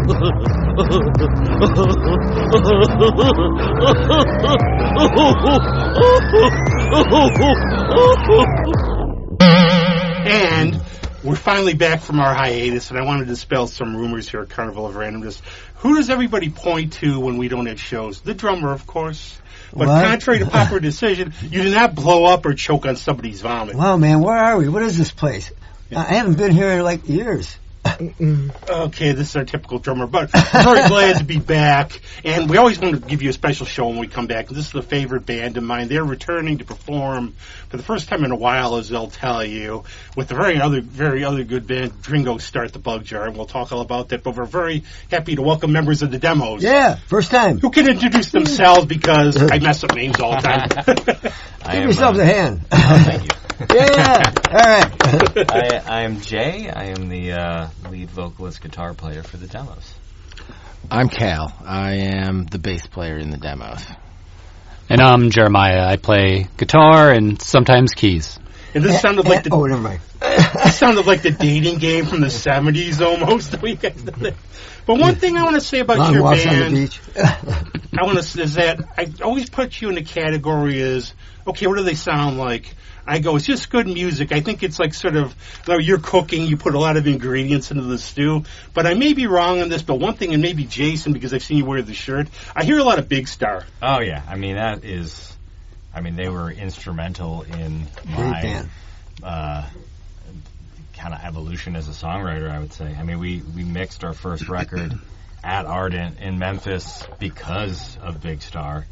And we're finally back from our hiatus, and I want to dispel some rumors here at Carnival of Randomness. Who does everybody point to when we don't have shows? The drummer, of course. But contrary to popular decision, you did not blow up or choke on somebody's vomit. Wow, man, where are we? What is this place? I haven't been here in, like, years. Okay, this is our typical drummer, but I'm very glad to be back. And we always want to give you a special show when we come back. This is a favorite band of mine. They're returning to perform for the first time in a while, as they'll tell you, with a very other good band, Gringo Star at the Bug Jar. And we'll talk all about that. But we're very happy to welcome members of the Demos. Yeah, first time. Who can introduce themselves because I mess up names all the time. Give yourselves a hand. Oh, thank you. Yeah, all right. I am Jay. I am the lead vocalist guitar player for the Demos. I'm Cal. I am the bass player in the Demos. And I'm Jeremiah. I play guitar and sometimes keys. And this sounded like the never mind. This sounded like the dating game from the 70s almost. But one thing I want to say about your band, on the beach. is that I always put you in the category as, okay, what do they sound like? I go, it's just good music. I think it's like sort of, you're cooking, you put a lot of ingredients into the stew. But I may be wrong on this, but one thing, and maybe Jason, because I've seen you wear the shirt, I hear a lot of Big Star. Oh, yeah. I mean, they were instrumental in my kind of evolution as a songwriter, I would say. I mean, we mixed our first record at Ardent in Memphis because of Big Star.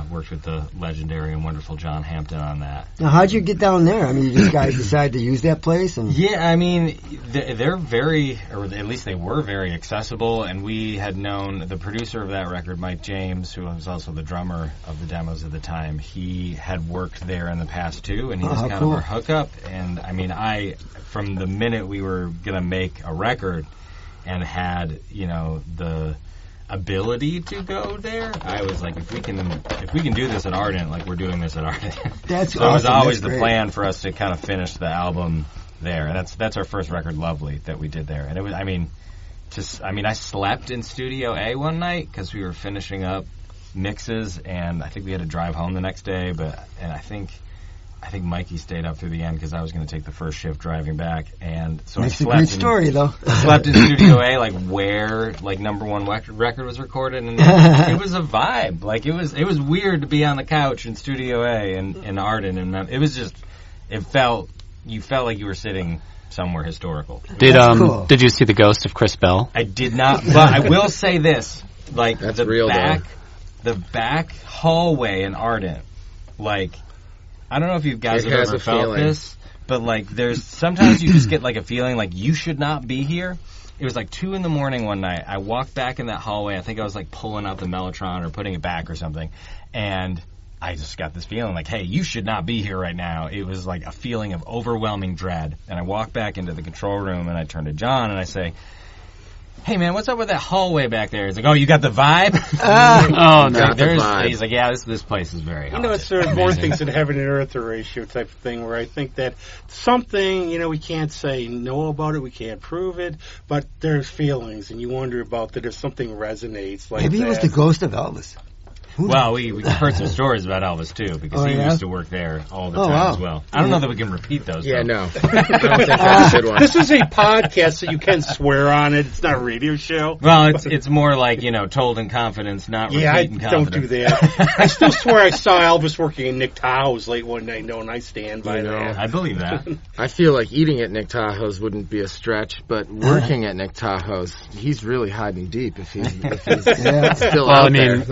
Worked with the legendary and wonderful John Hampton on that. Now, how'd you get down there? I mean, you just guys decided to use that place? Yeah, I mean, they're very, or at least they were very accessible, and we had known the producer of that record, Mike James, who was also the drummer of the Demos at the time. He had worked there in the past, too, and he was kind of our hookup. And, I mean, from the minute we were going to make a record and had, the ability to go there, I was like, if we can do this at Ardent, like we're doing this at Ardent. That's so awesome. It was always the plan for us to kind of finish the album there, and that's our first record, Lovely, that we did there. And it was, I slept in Studio A one night because we were finishing up mixes, and I think we had to drive home the next day. And I think Mikey stayed up through the end because I was going to take the first shift driving back, and so Makes I slept. A great story, though. I slept in Studio A, like where number one record was recorded, and it was a vibe. Like it was weird to be on the couch in Studio A in Arden, and you felt like you were sitting somewhere historical. Did you see the ghost of Chris Bell? I did not, but I will say this: like that's the back hallway in Ardent, like. I don't know if you guys have ever felt this, but like there's sometimes you just get like a feeling like you should not be here. It was like 2 a.m. one night. I walked back in that hallway. I think I was like pulling out the Mellotron or putting it back or something. And I just got this feeling like, hey, you should not be here right now. It was like a feeling of overwhelming dread. And I walked back into the control room and I turn to John and I say, hey, man, what's up with that hallway back there? He's like, oh, you got the vibe? Vibe. He's like, yeah, this place is very hot. It's sort of more things than heaven and earth ratio type of thing where I think that something, we can't say no about it, we can't prove it, but there's feelings, and you wonder about that if something resonates like Maybe that. Maybe it was the ghost of Elvis. Well, we heard some stories about Elvis, too, because he used to work there all the time as well. I don't know that we can repeat those. Yeah, no. I don't think that's a good one. This is a podcast, so you can swear on it. It's not a radio show. Well, it's more like, told in confidence, not repeat in confidence. Don't do that. I still swear I saw Elvis working in Nick Tahoe's late one night, and I stand by that. I believe that. I feel like eating at Nick Tahoe's wouldn't be a stretch, but working at Nick Tahoe's, he's really hiding deep if he's still out there.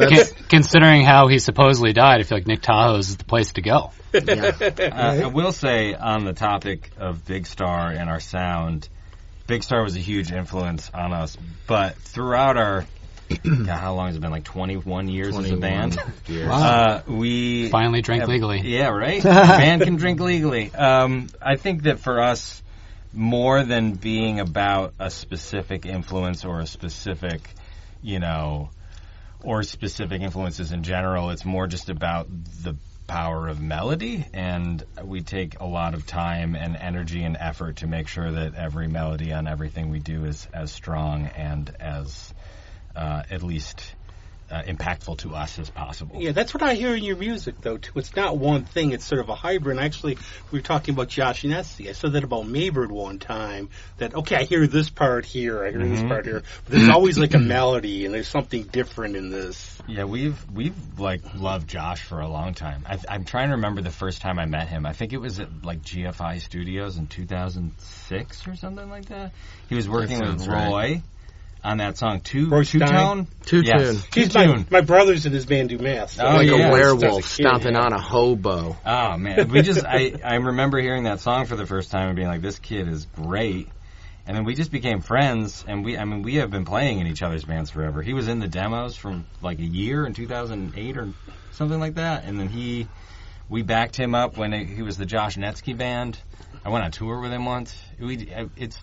Considering how he supposedly died, I feel like Nick Tahoe's is the place to go. I will say, on the topic of Big Star and our sound, Big Star was a huge influence on us, but throughout our, how long has it been, like 21 years as a band? We finally drank legally. Yeah, right? The band can drink legally. I think that for us, more than being about a specific influence or a specific, or specific influences in general, it's more just about the power of melody, and we take a lot of time and energy and effort to make sure that every melody on everything we do is as strong and as as at least impactful to us as possible. Yeah, that's what I hear in your music, though, too. It's not one thing. It's sort of a hybrid. And actually, we were talking about Josh Nessie. I said that about Maybird one time, that, okay, I hear this part here, I hear this part here, but there's always, like, a melody, and there's something different in this. Yeah, we've loved Josh for a long time. I'm trying to remember the first time I met him. I think it was at, like, GFI Studios in 2006 or something like that. He was working with Roy. On that song, Two-Tone? Two-Tune. He's my brothers in his band do math. So like a werewolf stomping on a hobo. Oh, man. I remember hearing that song for the first time and being like, this kid is great. And then we just became friends, and we have been playing in each other's bands forever. He was in the demos from like a year in 2008 or something like that, and then we backed him up when he was the Josh Netsky band. I went on tour with him once. It's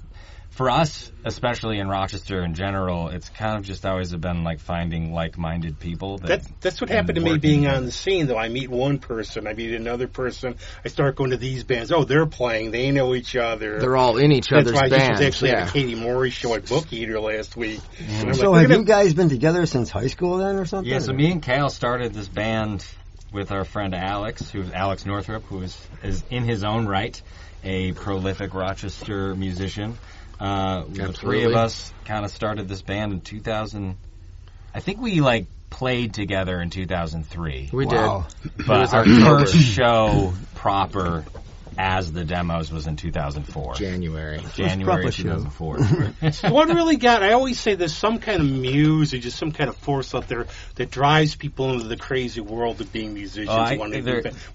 for us, especially in Rochester in general, it's kind of just always been like finding like-minded people. That's what happened to me being on the scene, though. I meet one person, I meet another person, I start going to these bands. Oh, they're playing, they know each other. They're all in each other's bands. That's why I just actually had a Katie Morey show at Book Eater last week. So have you guys been together since high school then or something? Yeah, so me and Kale started this band with our friend Alex, who's Alex Northrup, who is in his own right a prolific Rochester musician. The three of us kind of started this band in 2000. I think we played together in 2003. We did. But our first show proper as the demos was in 2004. January 2004. What really I always say there's some kind of muse or just some kind of force out there that drives people into the crazy world of being musicians.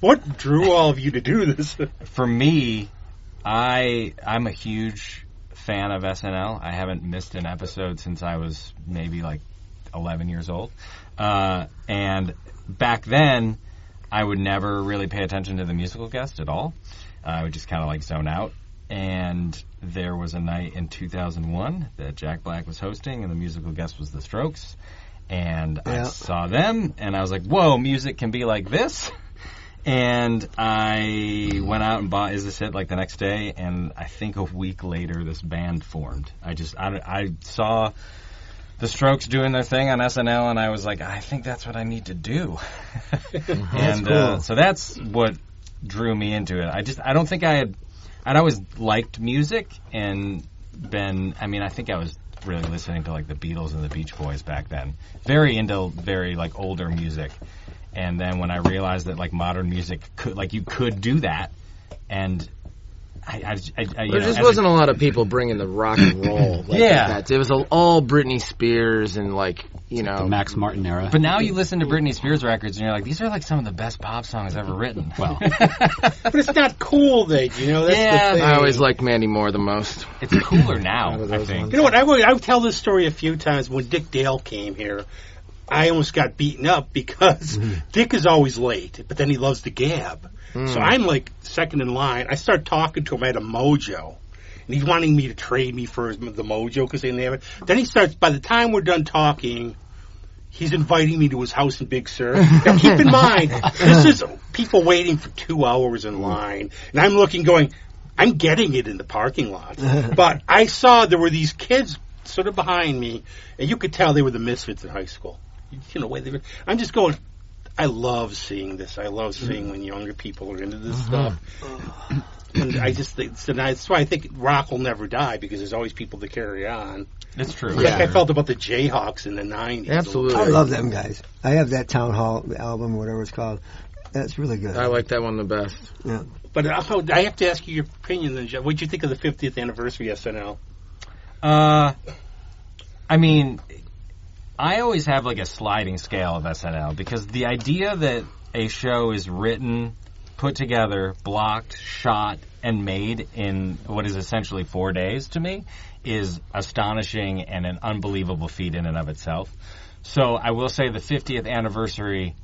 What drew all of you to do this? For me, I'm a huge fan of SNL. I haven't missed an episode since I was maybe 11 years old. And back then, I would never really pay attention to the musical guest at all. I would just kind of zone out. And there was a night in 2001 that Jack Black was hosting, and the musical guest was The Strokes. And I saw them, and I was like, whoa, music can be like this? And I went out and bought Is This It the next day, and I think a week later this band formed. I saw the Strokes doing their thing on SNL, and I was like, I think that's what I need to do. And cool. So that's what drew me into it. I don't think I'd always liked music and I think I was really listening to the Beatles and the Beach Boys back then. Very into very older music. And then when I realized that modern music could you could do that, and there just wasn't a lot of people bringing the rock and roll. That. It was all Britney Spears and the Max Martin era. But now you listen to Britney Spears records and you're like, these are some of the best pop songs ever written. Well, but it's not cool then, That's the thing. I always liked Mandy Moore the most. It's cooler now, I think. You know what? I would tell this story a few times. When Dick Dale came here, I almost got beaten up because Dick is always late, but then he loves to gab. So I'm second in line. I start talking to him at a Mojo, and he's wanting me to trade me for the Mojo because they didn't have it. Then he starts, by the time we're done talking, he's inviting me to his house in Big Sur. Now keep in mind, this is people waiting for 2 hours in line, and I'm looking going, I'm getting it in the parking lot. But I saw there were these kids sort of behind me, and you could tell they were the misfits in high school. I'm just going, I love seeing this. I love seeing when younger people are into this stuff. And I just think, that's why I think rock will never die, because there's always people to carry on. It's true. I felt about the Jayhawks in the 90s. Absolutely. I love them guys. I have that Town Hall album, whatever it's called. That's really good. I like that one the best. Yeah. But I have to ask you your opinion then, Jeff. What did you think of the 50th anniversary SNL? I always have a sliding scale of SNL, because the idea that a show is written, put together, blocked, shot, and made in what is essentially 4 days to me is astonishing and an unbelievable feat in and of itself. So I will say the 50th anniversary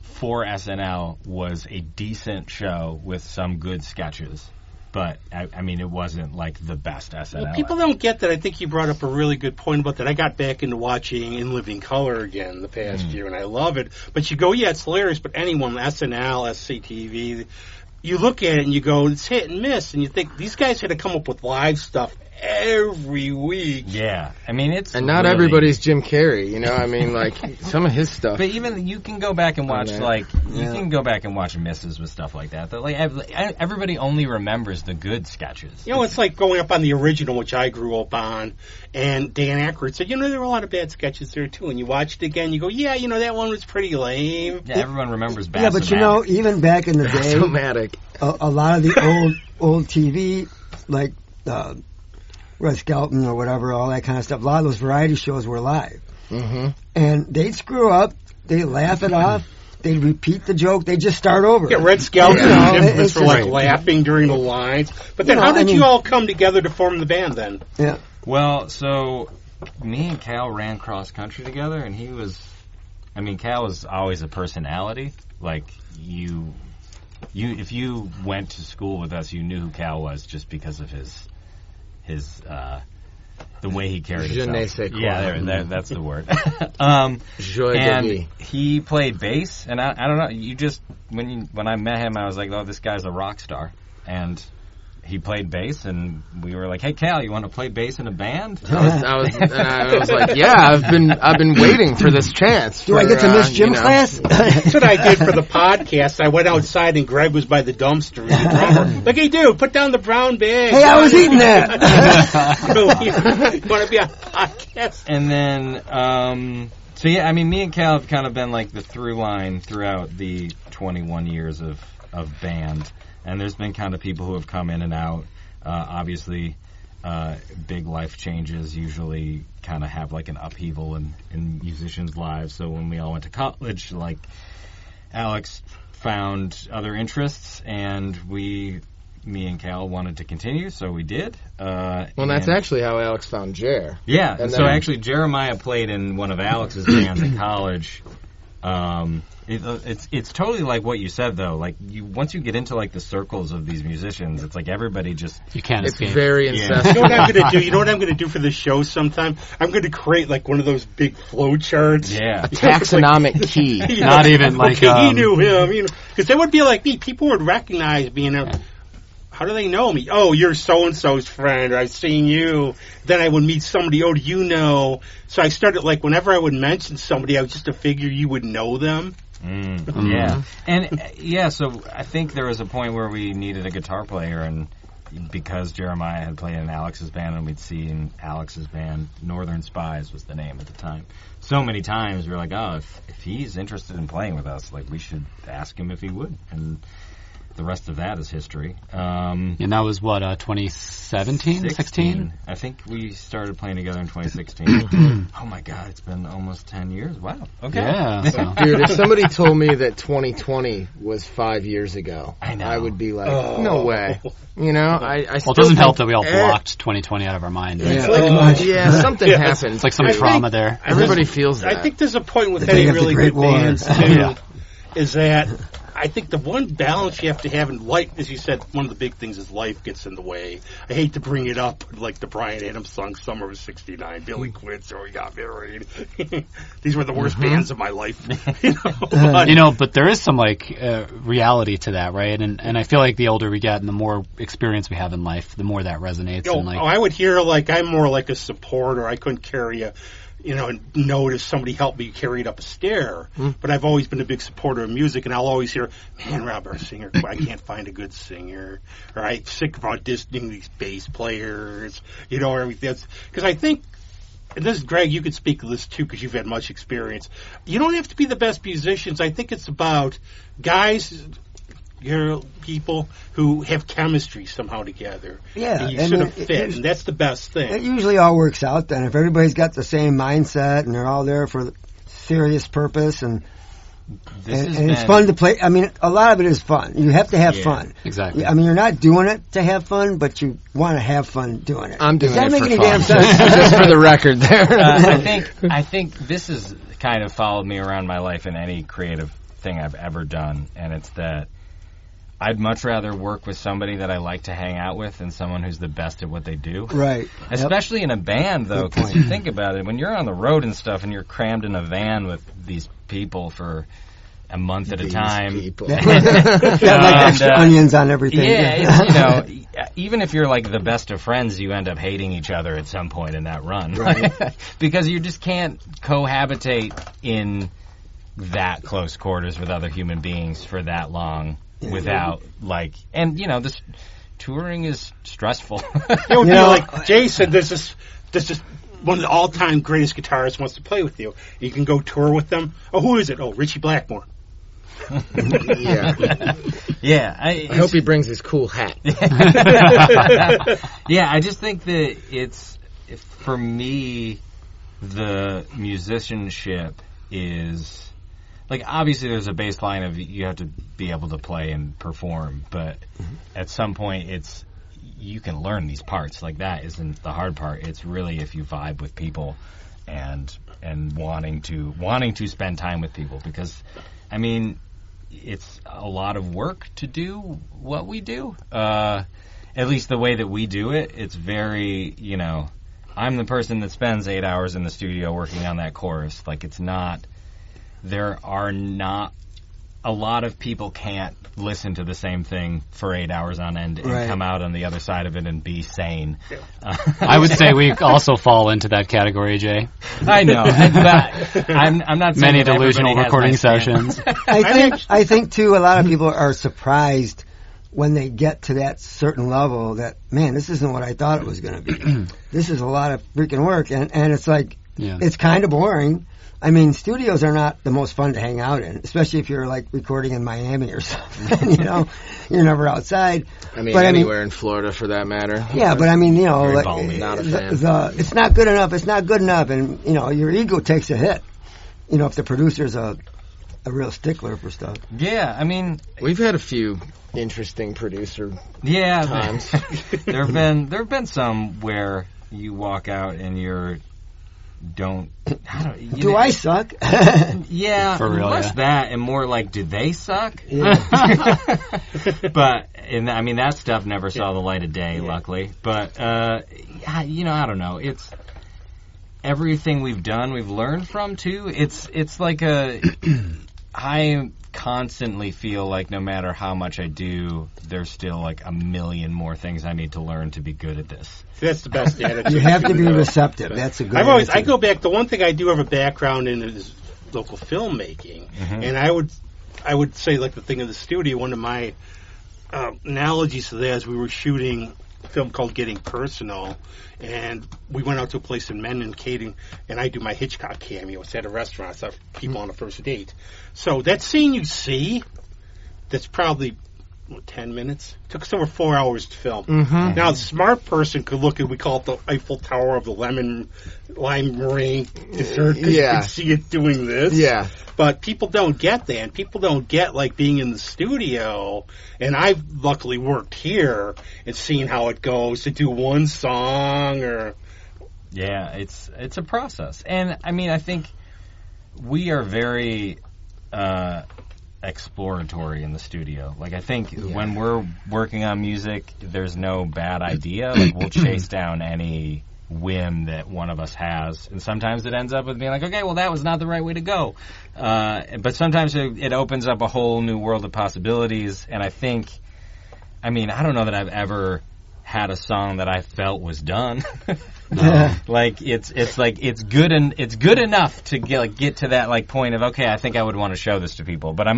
for SNL was a decent show with some good sketches. But, it wasn't the best SNL. Well, people don't get that. I think you brought up a really good point about that. I got back into watching In Living Color again the past year, and I love it. But you go, it's hilarious. But anyone, SNL, SCTV, you look at it and you go, it's hit and miss, and you think these guys had to come up with live stuff every week. Yeah, I mean it's and not everybody's Jim Carrey, you know. I mean, like some of his stuff. But even you can go back and watch you can go back and watch misses with stuff like that. Like everybody only remembers the good sketches. You know, it's like going up on the original, which I grew up on, and Dan Aykroyd said, there were a lot of bad sketches there too. And you watch it again, you go, that one was pretty lame. Yeah, everyone remembers Bassomatic. Yeah, but even back in the day, a lot of the old TV, like Red Skelton or whatever, all that kind of stuff. A lot of those variety shows were live. Mm-hmm. And they'd screw up, they'd laugh it off, they'd repeat the joke, they'd just start over. Yeah, Red Skelton was infamous for laughing during the lines. But then how did you all come together to form the band then? Yeah. Well, so me and Cal ran cross country together, and Cal was always a personality. Like, if you went to school with us, you knew who Cal was just because of his the way he carried himself. Yeah, that's the word. And he played bass, and I don't know. When I met him, I was like, oh, this guy's a rock star, and he played bass, and we were like, "Hey, Cal, you want to play bass in a band?" I was like, "Yeah, I've been waiting for this chance." Do I get to miss gym class? That's what I did for the podcast. I went outside, and Greg was by the dumpster. The drummer, like, "Hey, dude, put down the brown bag." Hey, I was eating that. You want to be on a podcast? And then, me and Cal have kind of been like the through line throughout the 21 years of band. And there's been kind of people who have come in and out. Obviously, big life changes usually kind of have like an upheaval in musicians' lives. So when we all went to college, like Alex found other interests, and me and Cal wanted to continue, so we did. Well, that's actually how Alex found Jer. Yeah, and so actually Jeremiah played in one of Alex's bands in college. It's totally like what you said, though. Like, once you get into like the circles of these musicians, it's like everybody just you can't escape. It's very incestuous. You know what I'm going to do? You know what I'm going to do for this show sometime? I'm going to create like one of those big flow charts. Yeah, a taxonomic key. Not even like he knew him. Because they would be like me. People would recognize me. How do they know me? Oh, you're so-and-so's friend, or I've seen you. Then I would meet somebody, oh, do you know? So I started, like, whenever I would mention somebody, I was just to figure you would know them. Yeah. And, so I think there was a point where we needed a guitar player, and because Jeremiah had played in Alex's band, and we'd seen Alex's band, Northern Spies was the name at the time. So many times we were like, oh, if he's interested in playing with us, like, we should ask him if he would. And the rest of that is history. And that was what, 2017? 16? I think we started playing together in 2016. Oh my God, it's been almost 10 years. Wow. Okay. Yeah. So. Dude, if somebody told me that 2020 was 5 years ago, I would be like, no way. You know, I it doesn't help that we all blocked 2020 out of our mind. Something happened. It's like some trauma there. Everybody feels that. I think there's a point with any really good bands, too, is that I think the one balance you have to have in life, as you said, one of the big things is life gets in the way. I hate to bring it up, like the Bryan Adams song, Summer of '69, Billy quit, so we got married. These were the worst bands of my life. But there is some, reality to that, right? And I feel like the older we get and the more experience we have in life, the more that resonates. I would hear, I'm more like a supporter. I couldn't carry notice somebody helped me carry it up a stair. But I've always been a big supporter of music, and I'll always hear, man, Rob, our singer, I can't find a good singer. Or I'm sick of auditioning these bass players, or everything. Because I think, and this, Greg, you could speak to this too because you've had much experience. You don't have to be the best musicians. I think it's about guys, people who have chemistry somehow together. Yeah. And you sort of fit, and that's the best thing. It usually all works out then. If everybody's got the same mindset and they're all there for serious purpose and it's fun to play. I mean, a lot of it is fun. You have to have fun. Exactly. I mean, you're not doing it to have fun, but you want to have fun doing it. I'm doing Does that it make for any fun. damn sense? Just for the record there. I think this has kind of followed me around my life in any creative thing I've ever done, and it's that I'd much rather work with somebody that I like to hang out with than someone who's the best at what they do. Right. Especially in a band, though, because you think about it, when you're on the road and stuff and you're crammed in a van with these people for a month at a time. People. Like extra onions on everything. Yeah, even if you're like the best of friends, you end up hating each other at some point in that run. Right. Because you just can't cohabitate in that close quarters with other human beings for that long without and this touring is stressful. Like Jay said, there's this one of the all-time greatest guitarists wants to play with you. You can go tour with them. Oh, who is it? Oh, Richie Blackmore. Yeah. I hope he brings his cool hat. Yeah, I just think that for me, the musicianship is obviously there's a baseline of you have to be able to play and perform, but at some point you can learn these parts. That isn't the hard part. It's really if you vibe with people and wanting to spend time with people, because it's a lot of work to do what we do. At least the way that we do it, it's very, I'm the person that spends 8 hours in the studio working on that chorus. There are not a lot of people can't listen to the same thing for 8 hours on end and come out on the other side of it and be sane. I would say we also fall into that category, Jay. I know. I'm not saying many delusional recording sessions. I think too, a lot of people are surprised when they get to that certain level that, man, this isn't what I thought it was going to be. This is a lot of freaking work, and it's it's kind of boring. Studios are not the most fun to hang out in, especially if you're recording in Miami or something. You're never outside. Anywhere in Florida for that matter. Yeah, but not a fan. It's not good enough. It's not good enough, and your ego takes a hit. If the producer's a real stickler for stuff. Yeah, we've had a few interesting producer times. There have been some where you walk out and you're. I suck? Yeah, for real, less that and more do they suck? Yeah. But that stuff never saw the light of day, luckily. But I don't know. It's everything we've done, we've learned from too. It's like I constantly feel like no matter how much I do, there's still a million more things I need to learn to be good at this. That's the best attitude. You have to be receptive. That's a good attitude. I go back, the one thing I do have a background in is local filmmaking. And I would say the thing in the studio, one of my analogies to that is we were shooting a film called Getting Personal, and we went out to a place in Mendencating, and I do my Hitchcock cameo. It's at a restaurant. It's our people on a first date. So that scene you see, that's probably 10 minutes. Took us over 4 hours to film. Now, the smart person could look at, we call it the Eiffel Tower of the lime meringue dessert, because you can see it doing this. Yeah. But people don't get that. And people don't get being in the studio. And I've luckily worked here and seen how it goes to do one song or. Yeah, it's a process. And I think we are very exploratory in the studio. I think when we're working on music, there's no bad idea. We'll chase down any whim that one of us has, and sometimes it ends up with being okay, well, that was not the right way to go. But sometimes it opens up a whole new world of possibilities, and I think, I don't know that I've ever had a song that I felt was done. It's good enough to get to that point of, okay, I think I would want to show this to people. But I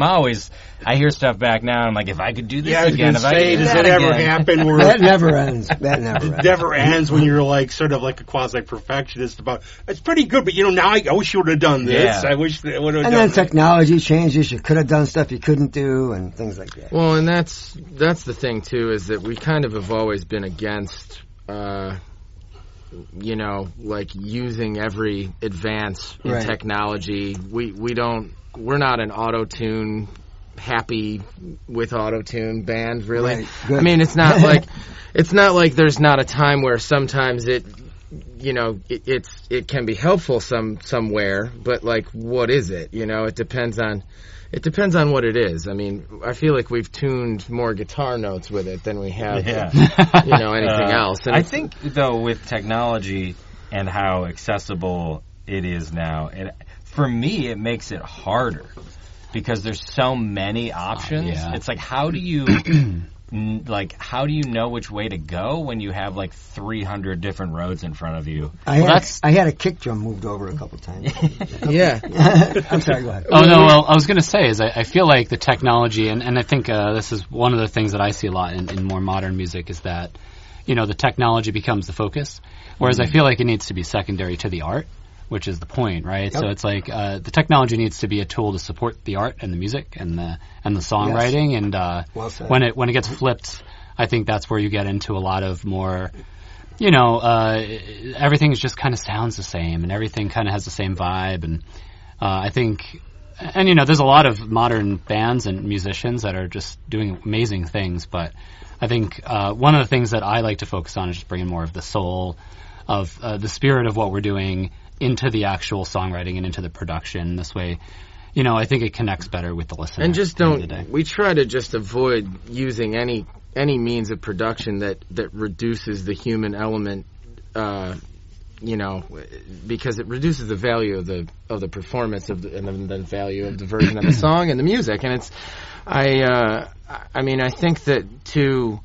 hear stuff back now, and I'm if I could do this again, if I could do does that it again. ever happen where that never ends? It never ends when you're sort of a quasi perfectionist about it's pretty good, but now I wish you would have done this. Yeah. I wish that would have. And done then technology changes. You could have done stuff you couldn't do, and things like that. Well, and that's the thing too, is that we kind of have always been against. Using every advance in technology. We're not an auto-tune, happy with auto-tune band, really. Right, it's not like there's not a time where sometimes it can be helpful somewhere, but what is it? It depends on what it is. I feel like we've tuned more guitar notes with it than we have, anything else. And I think, though, with technology and how accessible it is now, for me, it makes it harder because there's so many options. It's like, how do you how do you know which way to go when you have like 300 different roads in front of you? I had a kick drum moved over a couple times. Yeah. I'm sorry, go ahead. Oh, no, well, I was going to say is I feel like the technology, and I think this is one of the things that I see a lot in more modern music is that, the technology becomes the focus, whereas I feel like it needs to be secondary to the art, which is the point, right? Yep. So it's like the technology needs to be a tool to support the art and the music and the songwriting, yes. And when it gets flipped, I think that's where you get into a lot of more, everything just kind of sounds the same and everything kind of has the same vibe, and I think, and there's a lot of modern bands and musicians that are just doing amazing things, but I think one of the things that I like to focus on is just bringing more of the soul of the spirit of what we're doing into the actual songwriting and into the production. This way, I think it connects better with the listener. And just we try to just avoid using any means of production that reduces the human element, because it reduces the value of the performance and the value of the version of the song and the music. And it's, I think that too.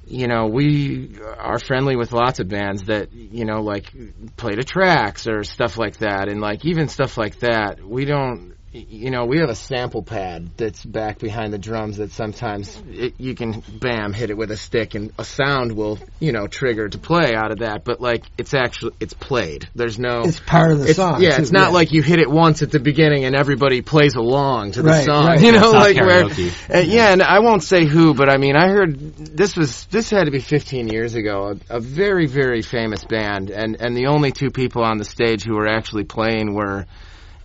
We are friendly with lots of bands that, like play to tracks or stuff like that. And like even stuff like that, we don't, we have a sample pad that's back behind the drums that sometimes you can, hit it with a stick and a sound will, trigger to play out of that. But like it's played. There's no... It's part of the song. Yeah, it's not like you hit it once at the beginning and everybody plays along to the song. Right. Like where... and I won't say who, but I mean, I heard this had to be 15 years ago, a very, very famous band, and the only two people on the stage who were actually playing were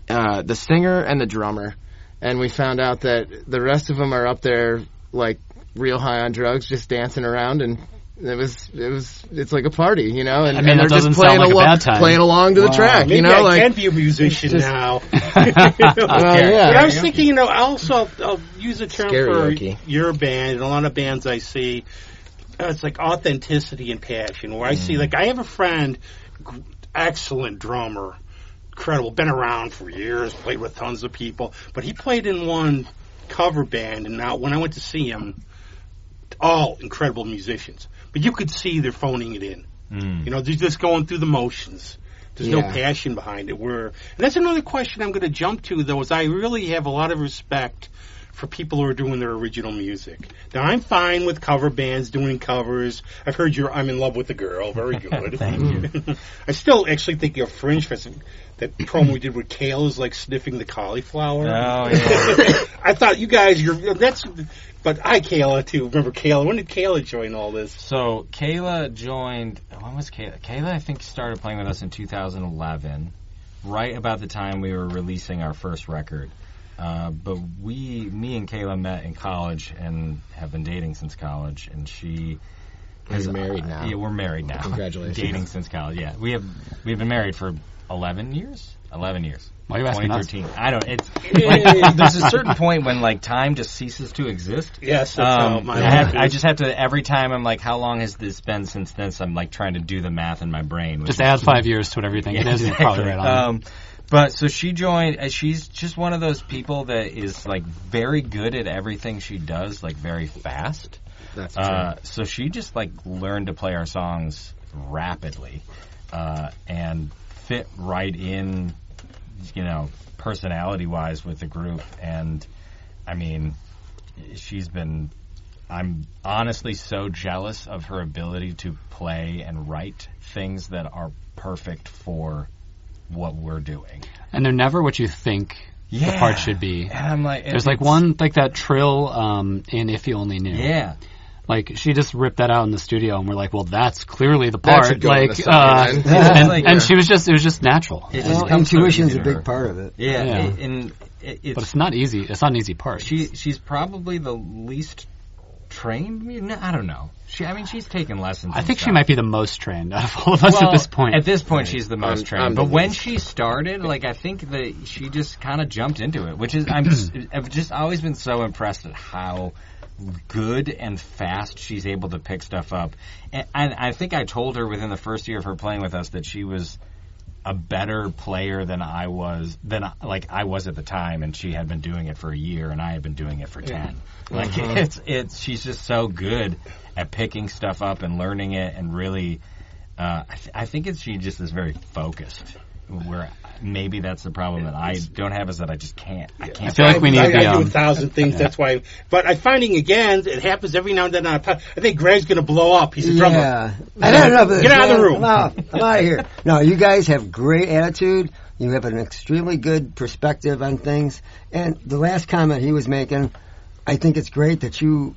the singer and the drummer, and we found out that the rest of them are up there like real high on drugs, just dancing around, and it's like a party, and they're just playing along to the track. Maybe I can be a musician now. I was thinking, I'll use a term for your band and a lot of bands I see. It's like authenticity and passion. Where I see, like, I have a friend, excellent drummer. Incredible, been around for years, played with tons of people, but he played in one cover band, and now when I went to see him, all incredible musicians, but you could see they're phoning it in. They're just going through the motions. There's no passion behind it. And that's another question I'm going to jump to, though, is I really have a lot of respect for people who are doing their original music. Now, I'm fine with cover bands doing covers. I've heard I'm in love with a girl. Very good. Thank you. I still actually think your Fringe Festival, that promo we did where Kayla is like sniffing the cauliflower. Oh, yeah. I thought you guys, but Kayla too. Remember Kayla? When did Kayla join all this? So Kayla joined, when was Kayla? Kayla, I think, started playing with us in 2011, right about the time we were releasing our first record. But me and Kayla met in college and have been dating since college, and she is married now. Yeah, we're married now. Congratulations. Dating since college. Yeah, we've been married for 11 years. 11 years. Why are you asking us? 2013. I don't. It's like, there's a certain point when like time just ceases to exist. Yes, that's how my life is. I just have to, every time I'm like, how long has this been since this? I'm like trying to do the math in my brain. Just add 5 years to whatever you think it is. And you're probably right on. But so she joined. She's just one of those people that is like very good at everything she does, like very fast. That's true. So she just like learned to play our songs rapidly, and fit right in, personality-wise with the group. And I mean, I'm honestly so jealous of her ability to play and write things that are perfect for what we're doing. And they're never what you think the part should be. And I'm like, there's like one, like that trill in If You Only Knew. Yeah. Like, she just ripped that out in the studio, and we're like, well, that's clearly the part. And she was just, it was just natural. Intuition's a big part of it. Yeah. But it's not easy. It's not an easy part. She's probably the least trained? I don't know. She's taken lessons. I think she might be the most trained out of all of us at this point. At this point, she's the most trained. But when she started, like, I think that she just kind of jumped into it, which is, I've just always been so impressed at how good and fast she's able to pick stuff up. And I think I told her within the first year of her playing with us that she was a better player than I was at the time, and she had been doing it for a year, and I had been doing it for 10. Like she's just so good at picking stuff up and learning it, and really, I think she just is very focused. Where maybe that's the problem that I don't have, is that I just can't. I feel like we need to be I do 1,000 things. That's why. But I'm finding again, it happens every now and then. I think Greg's going to blow up. He's a drummer. Yeah. I don't know. Get out of the room. I'm out of here. No, you guys have great attitude. You have an extremely good perspective on things. And the last comment he was making, I think it's great that you're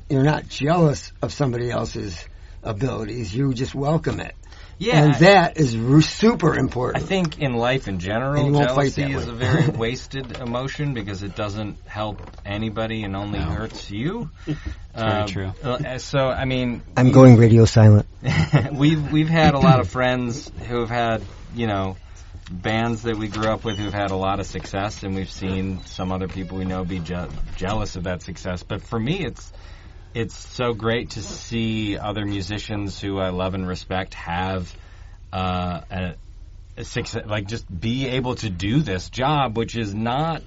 not jealous of somebody else's abilities. You just welcome it. Yeah, and that is super important. I think in life in general, jealousy is a very wasted emotion because it doesn't help anybody and only hurts you. Very true. So, I mean... I'm going radio silent. We've had a lot of friends who have had, bands that we grew up with who've had a lot of success, and we've seen some other people we know be jealous of that success. But for me, it's so great to see other musicians who I love and respect have a success, like just be able to do this job, which is not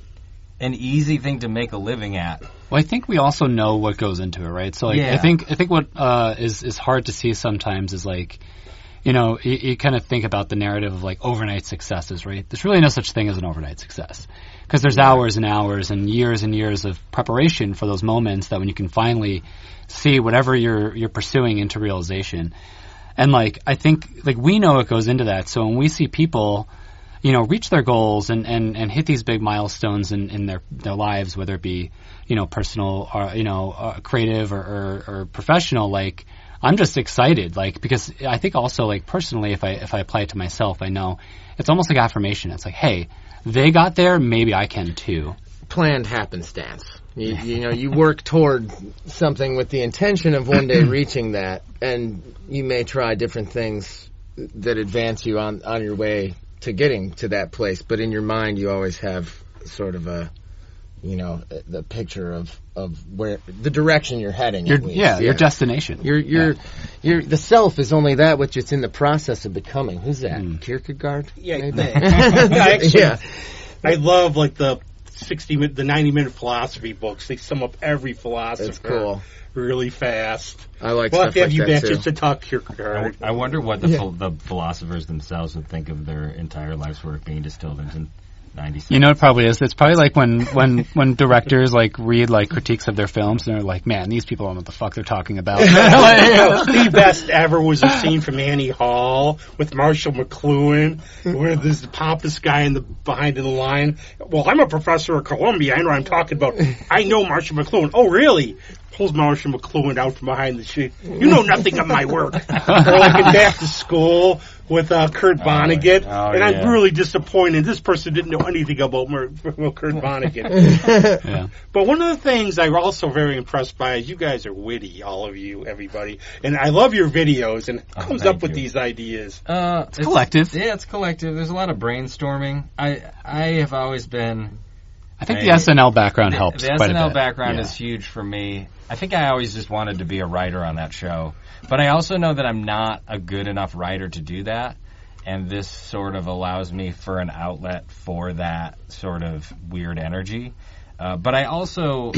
an easy thing to make a living at. Well, I think we also know what goes into it, right? So, I think what is hard to see sometimes is like, you kind of think about the narrative of like overnight successes, right? There's really no such thing as an overnight success. Because there's hours and hours and years of preparation for those moments that when you can finally see whatever you're pursuing into realization. And like I think like we know what goes into that. So when we see people, reach their goals and hit these big milestones in their lives, whether it be, personal or creative or professional, like I'm just excited, like, because I think also like personally if I apply it to myself, I know it's almost like affirmation. It's like, hey, they got there, maybe I can too. Planned happenstance. You work toward something with the intention of one day reaching that, and you may try different things that advance you on your way to getting to that place. But in your mind, you always have sort of the picture of where the direction you're heading. Your destination. The self is only that which it's in the process of becoming. Who's that? Kierkegaard? Yeah. Actually, I love like the 90-minute philosophy books. They sum up every philosopher. That's cool. Really fast. I like stuff like that too. We'll have you back just to talk Kierkegaard. I wonder what the philosophers themselves would think of their entire life's work being distilled into 90 seconds. It probably is. It's probably like when directors like read like critiques of their films and they're like, man, these people don't know what the fuck they're talking about. The best ever was a scene from Annie Hall with Marshall McLuhan, where there's the pompous guy behind in the line. Well, I'm a professor at Columbia. I know what I'm talking about. I know Marshall McLuhan. Oh, really? Pulls Marshall McLuhan out from behind the sheet. You know nothing of my work. Or like in Back to School with Kurt Vonnegut. And I'm really disappointed. This person didn't know anything about Kurt Vonnegut. Yeah. But one of the things I'm also very impressed by is you guys are witty, all of you, everybody. And I love your videos. And who comes up with these ideas? It's collective. Yeah, it's collective. There's a lot of brainstorming. I have always been... I think the SNL background helps the quite a bit. SNL background is huge for me. I think I always just wanted to be a writer on that show. But I also know that I'm not a good enough writer to do that. And this sort of allows me for an outlet for that sort of weird energy. But I also,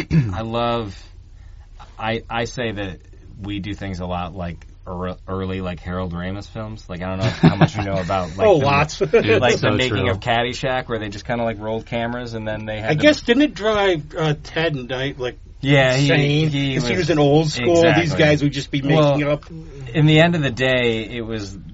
I say that we do things a lot like early like Harold Ramis films. Like I don't know how much you know about like lots. Like the making of Caddyshack, where they just kind of like rolled cameras and then they had. I guess didn't it drive Ted and Knight like? Yeah, he was an old school. Exactly. These guys would just be making up. In the end of the day,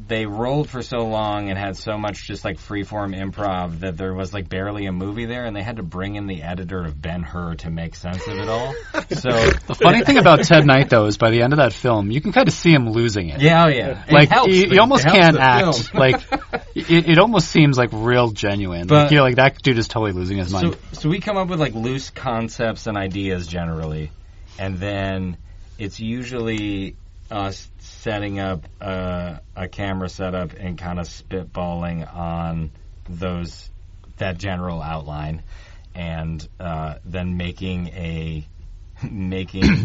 they rolled for so long and had so much just like freeform improv that there was like barely a movie there, and they had to bring in the editor of Ben-Hur to make sense of it all. So the funny thing about Ted Knight though is by the end of that film, you can kind of see him losing it. Yeah, Like he almost can't act. Like it almost seems like real genuine. But, like that dude is totally losing his mind. So we come up with like loose concepts and ideas generally, and then it's usually us setting up a camera setup and kind of spitballing on that general outline, and then making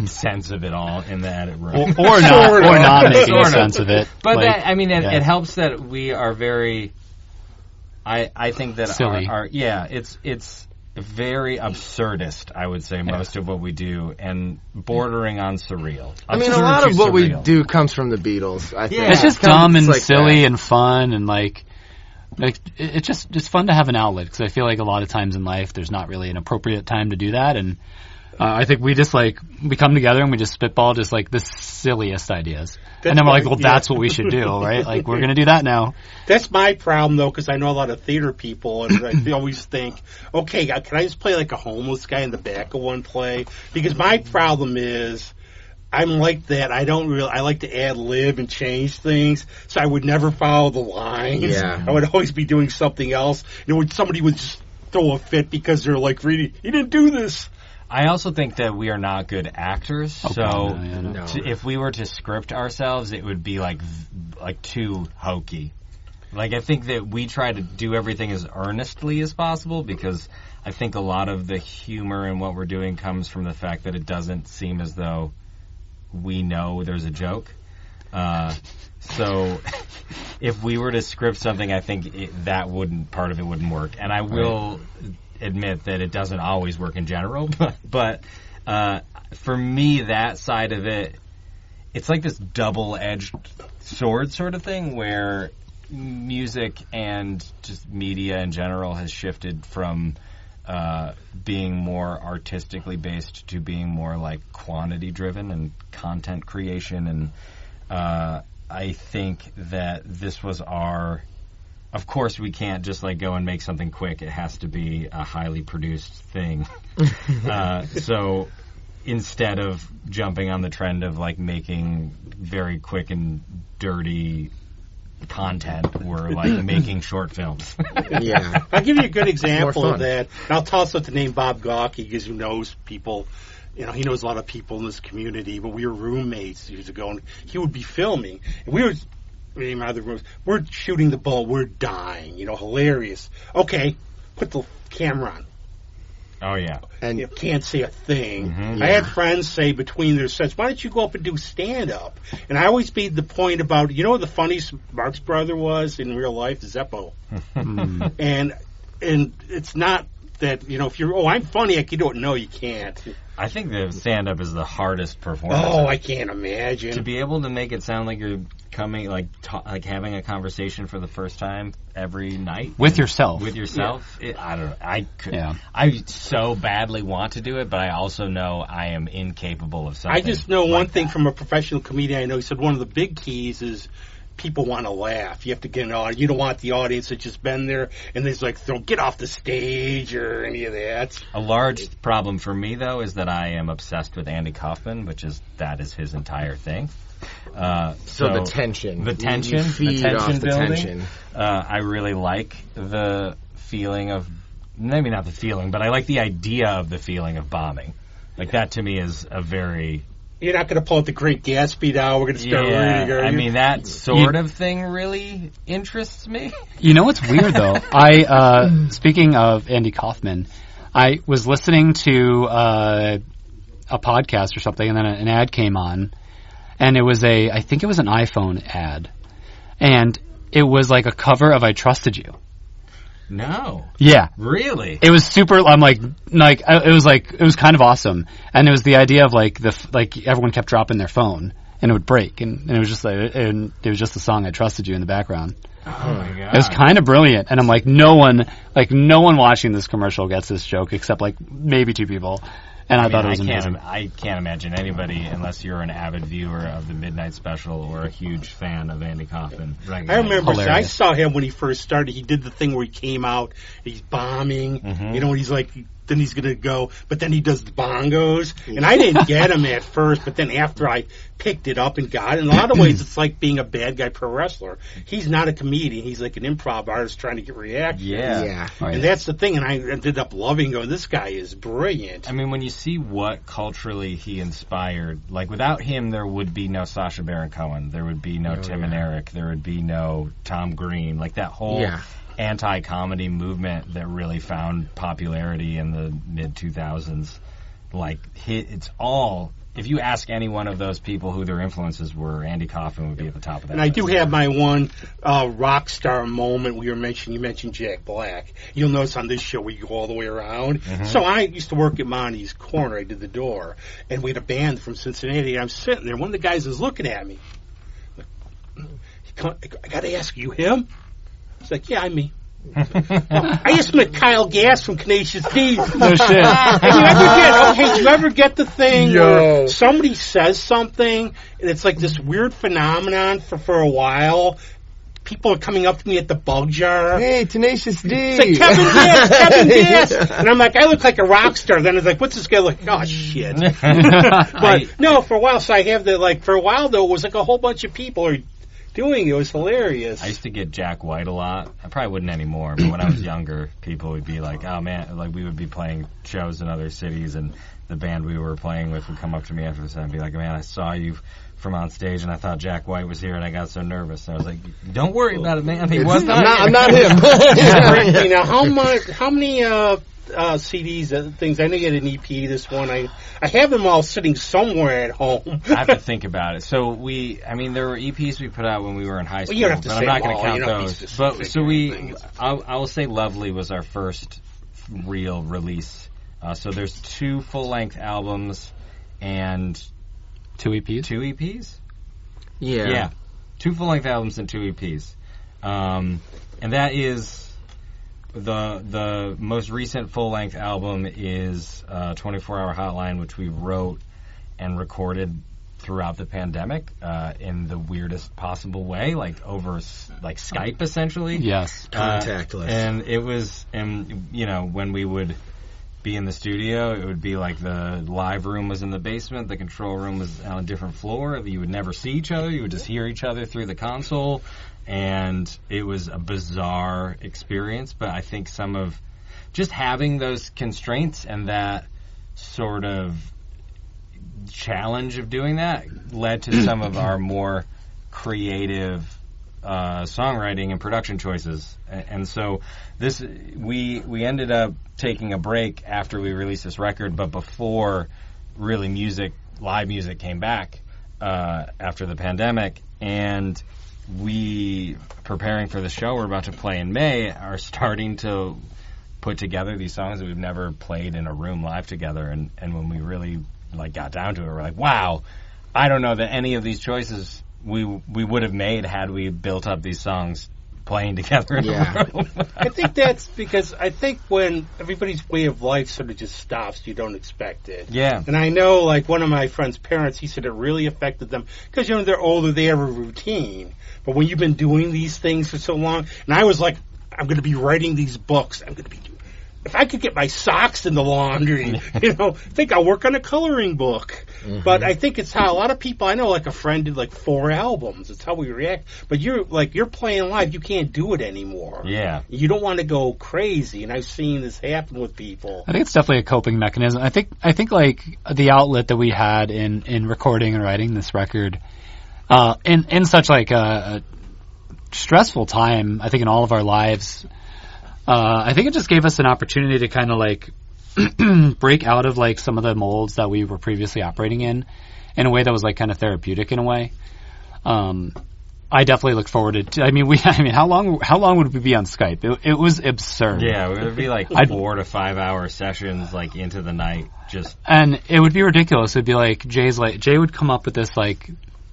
sense of it all in the edit room, or not making sense of it. But like, it helps that we are very I think that silly. It's very absurdist, I would say, most of what we do, and bordering on surreal. I mean, a lot of what we do comes from the Beatles, I think. It's just dumb and silly and fun, and it's fun to have an outlet, because I feel like a lot of times in life there's not really an appropriate time to do that, and I think we just we come together and we just spitball just the silliest ideas. And then we're like, well, that's what we should do, right? We're going to do that now. That's my problem, though, because I know a lot of theater people, and I always think, okay, can I just play a homeless guy in the back of one play? Because my problem is, I'm like that. I like to ad lib and change things, so I would never follow the lines. Yeah. I would always be doing something else. Somebody would just throw a fit because they're reading, you didn't do this. I also think that we are not good actors, no. If we were to script ourselves, it would be too hokey. I think that we try to do everything as earnestly as possible, because I think a lot of the humor in what we're doing comes from the fact that it doesn't seem as though we know there's a joke. So if we were to script something, I think part of it wouldn't work. And I will admit that it doesn't always work in general, but for me, that side of it, it's like this double-edged sword sort of thing, where music and just media in general has shifted from being more artistically based to being more quantity driven and content creation, and I think that this was of course, we can't just go and make something quick. It has to be a highly produced thing. So instead of jumping on the trend of making very quick and dirty content, we're making short films. Yeah. I'll give you a good example of that. And I'll toss out the name Bob Gawke, because he knows people. He knows a lot of people in this community, but we were roommates years ago, and he would be filming, and we were in other rooms. We're shooting the bull. We're dying. Hilarious. Okay, put the camera on. Oh, yeah. And you can't say a thing. Mm-hmm, I had friends say between their sets, why don't you go up and do stand-up? And I always made the point about, the funniest Marx brother was in real life? Zeppo. And it's not that, if you're, I'm funny, I can do it. No, you can't. I think the stand-up is the hardest performance. Oh, I can't imagine. To be able to make it sound like you're coming, having a conversation for the first time every night. With yourself. Yeah. I don't know. I so badly want to do it, but I also know I am incapable of something. I just know one thing from a professional comedian I know. He said one of the big keys is people want to laugh. You have to get an audience. You don't want the audience that's just been there and there's don't get off the stage or any of that. A large problem for me, though, is that I am obsessed with Andy Kaufman, that is his entire thing. So the tension. The tension. You feed the tension off the building. tension. I really like the feeling of, maybe not the feeling, but I like the idea of the feeling of bombing. That to me is a very... You're not going to pull out the Great Gatsby now. We're going to start reading. I mean, that sort of thing really interests me. What's weird, though? Speaking of Andy Kaufman, I was listening to a podcast or something, and then an ad came on, and it was I think it was an iPhone ad, and it was a cover of I Trusted You. No. Yeah. Really? It was super. I'm it was kind of awesome, and it was the idea of everyone kept dropping their phone and it would break, and it was just the song I Trusted You in the background. Oh my god! It was kind of brilliant, and I'm no one watching this commercial gets this joke except maybe two people. And I thought it was amazing. I can't imagine anybody, unless you're an avid viewer of the Midnight Special or a huge fan of Andy Kaufman. I remember, I saw him when he first started. He did the thing where he came out, he's bombing, and he's then he's going to go, but then he does the bongos. And I didn't get him at first, but then after I picked it up and got it, in a lot of ways it's like being a bad guy pro wrestler. He's not a comedian. He's like an improv artist trying to get reactions. Yeah. Right. And that's the thing, and I ended up loving going, this guy is brilliant. I mean, when you see what culturally he inspired, without him there would be no Sacha Baron Cohen, there would be no Tim and Eric, there would be no Tom Green, that whole... Yeah. Anti-comedy movement that really found popularity in the mid-2000s. It's all if you ask any one of those people who their influences were, Andy Kaufman would be at the top of that. And I do have my one rock star moment. You mentioned Jack Black. You'll notice on this show we go all the way around. Mm-hmm. So I used to work at Monty's Corner. I did the door, and we had a band from Cincinnati. And I'm sitting there. One of the guys is looking at me. I got to ask you, him? He's like, yeah, I'm me. Well, I just met Kyle Gass from Tenacious D. No shit. Did you ever get the thing where somebody says something and it's like this weird phenomenon for a while? People are coming up to me at the bug jar. Hey, Tenacious D. It's like Kevin Gass. And I'm like, I look like a rock star. Then it's like, what's this guy like? Oh, shit. But no, for a while, so I have for a while though, it was like a whole bunch of people are doing it. It was hilarious. I used to get Jack White a lot. I probably wouldn't anymore, but when I was younger, people would be like, oh man, like we would be playing shows in other cities and the band we were playing with would come up to me after this and be like, man, I saw you from on stage and I thought Jack White was here and I got so nervous. And I was like, don't worry about it, man. He was not here. I'm not him. Now, how many CDs, things? I know you had an EP, this one. I have them all sitting somewhere at home. I have to think about it. So there were EPs we put out when we were in high school, but I'm not going to count those. But so I will say Lovely was our first real release. So there's 2 full-length albums and 2 EPs. 2 EPs? Yeah. 2 full-length albums and 2 EPs. And that is the most recent full-length album is 24-Hour Hotline, which we wrote and recorded throughout the pandemic in the weirdest possible way, like over Skype essentially. Yes. Contactless. And it was, when we would be in the studio, it would be like the live room was in the basement, the control room was on a different floor. You would never see each other. You would just hear each other through the console. And it was a bizarre experience, but I think some of just having those constraints and that sort of challenge of doing that led to some of our more creative songwriting and production choices. And so we ended up taking a break after we released this record, but before really live music came back after the pandemic. And we, preparing for the show we're about to play in May, are starting to put together these songs that we've never played in a room live together. And when we really got down to it, we're like, wow, I don't know that any of these choices we would have made had we built up these songs playing together in a room. I think that's because when everybody's way of life sort of just stops, you don't expect it. Yeah. And I know, one of my friend's parents, he said it really affected them because, they're older, they have a routine. But when you've been doing these things for so long, and I was like, I'm going to be writing these books, I'm going to be doing, if I could get my socks in the laundry, I think I'll work on a coloring book. Mm-hmm. But I think it's how a lot of people, I know a friend did 4 albums. It's how we react. But you're playing live, you can't do it anymore. Yeah. You don't want to go crazy, and I've seen this happen with people. I think it's definitely a coping mechanism. I think the outlet that we had in recording and writing this record, in such a stressful time, I think in all of our lives, I think it just gave us an opportunity to kind of break out of some of the molds that we were previously operating in a way that was kind of therapeutic in a way. I definitely look forward to. How long would we be on Skype? It was absurd. Yeah, it would be 4 to 5 hour sessions, into the night, and it would be ridiculous. It'd be Jay would come up with this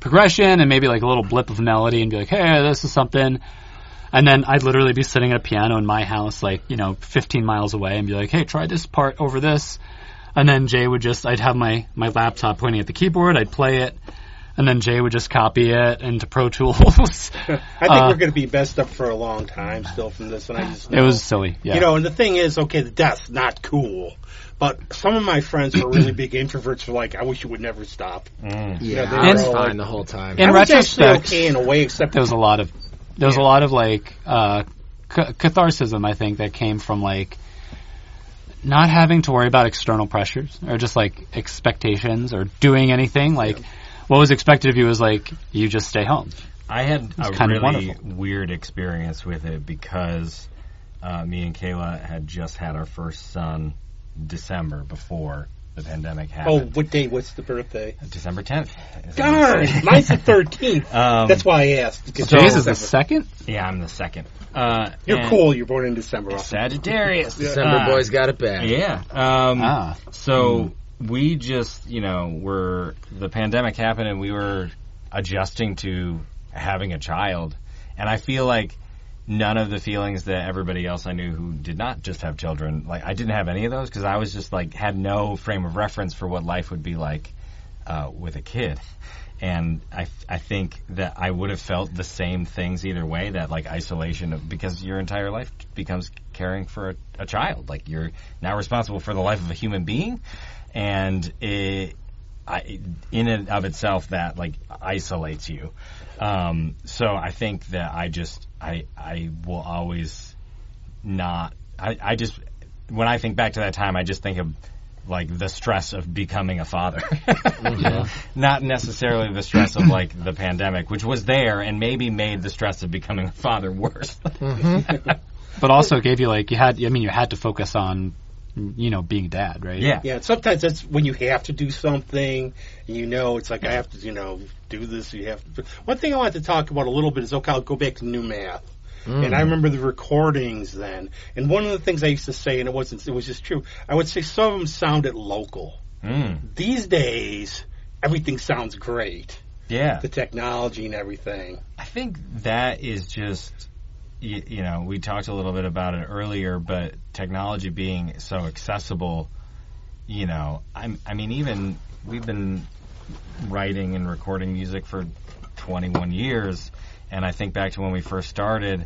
progression and maybe a little blip of melody and be like, hey, this is something. And then I'd literally be sitting at a piano in my house, 15 miles away, and be like, hey, try this part over this. And then Jay would I'd have my laptop pointing at the keyboard, I'd play it, and then Jay would just copy it into Pro Tools. I think we're going to be messed up for a long time still from this, and I just know. It was silly, yeah. And the thing is, the death's not cool. But some of my friends were really big introverts were I wish you would never stop. Mm. Yeah, I was fine the whole time. In retrospect, okay in a way, except there was a lot of catharsis, I think, that came from not having to worry about external pressures or just expectations or doing anything. What was expected of you was you just stay home. I had a really weird experience with it because me and Kayla had just had our first son December before the pandemic happened. Oh, what day? What's the birthday? December 10th. Darn! Mine's the 13th. That's why I asked. James is the 2nd? Yeah, I'm the 2nd. You're cool. You're born in December. Sagittarius. December boys got it bad. Yeah. So we just, the pandemic happened and we were adjusting to having a child. And I feel like none of the feelings that everybody else I knew who did not just have children, like I didn't have any of those because I was just like had no frame of reference for what life would be like with a kid. And I think that I would have felt the same things either way, that like isolation because your entire life becomes caring for a child. Like you're now responsible for the life of a human being, and in and of itself that like isolates you. So I think that I will always not. I just when I think back to that time, I just think of like the stress of becoming a father, not necessarily the stress of like the pandemic, which was there and maybe made the stress of becoming a father worse. But also gave you like you had to focus on being dad, right? Yeah. Sometimes that's when you have to do something. It's like I have to do this. You have to. One thing I want to talk about a little bit is I'll go back to New Math. And I remember the recordings then. And one of the things I used to say, and it was just true, I would say some of them sounded local. These days, everything sounds great. Yeah. The technology and everything. I think that is just, we talked a little bit about it earlier, but technology being so accessible, even we've been writing and recording music for 21 years, and I think back to when we first started,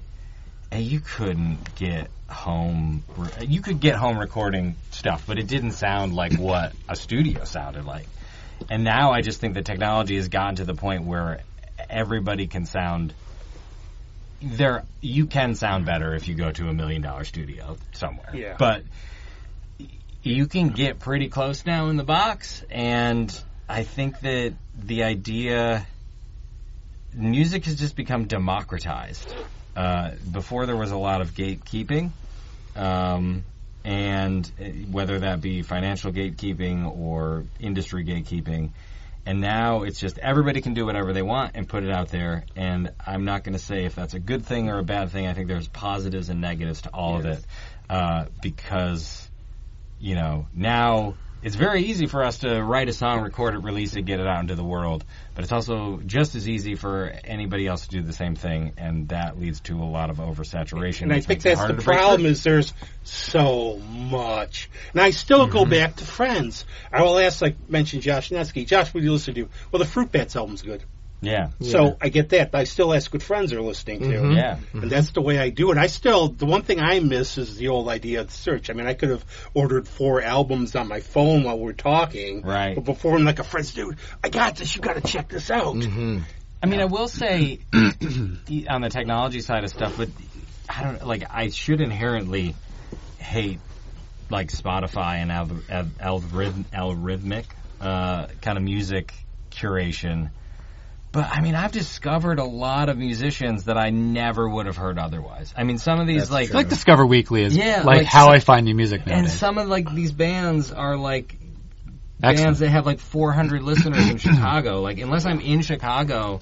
and you couldn't get home. You could get home recording stuff, but it didn't sound like what a studio sounded like. And now I just think the technology has gotten to the point where everybody can sound. You can sound better if you go to $1 million studio somewhere. Yeah. But you can get pretty close now in the box, and I think that the idea. Music has just become democratized. Before there was a lot of gatekeeping, and whether that be financial gatekeeping or industry gatekeeping, and now it's just everybody can do whatever they want and put it out there, and I'm not going to say if that's a good thing or a bad thing. I think there's positives and negatives to all of it, because, now it's very easy for us to write a song, record it, release it, get it out into the world. But it's also just as easy for anybody else to do the same thing, and that leads to a lot of oversaturation. And I think that's the problem is there's so much. And I still go back to Friends. I will ask, mention Josh Netsky. Josh, what do you listen to? Well, the Fruit Bats album's good. Yeah. So I get that, but I still ask what friends are listening to. Yeah. And that's the way I do it. The one thing I miss is the old idea of search. I could have ordered 4 albums on my phone while we're talking. Right. But before I'm like a friend's dude, I got this, you got to check this out. I will say, on the technology side of stuff, but I should inherently hate, Spotify and algorithmic kind of music curation. But, I've discovered a lot of musicians that I never would have heard otherwise. Some of these, It's like Discover Weekly is how I find new music nowadays. And some of, these bands are, bands that have, 400 listeners in Chicago. Unless I'm in Chicago,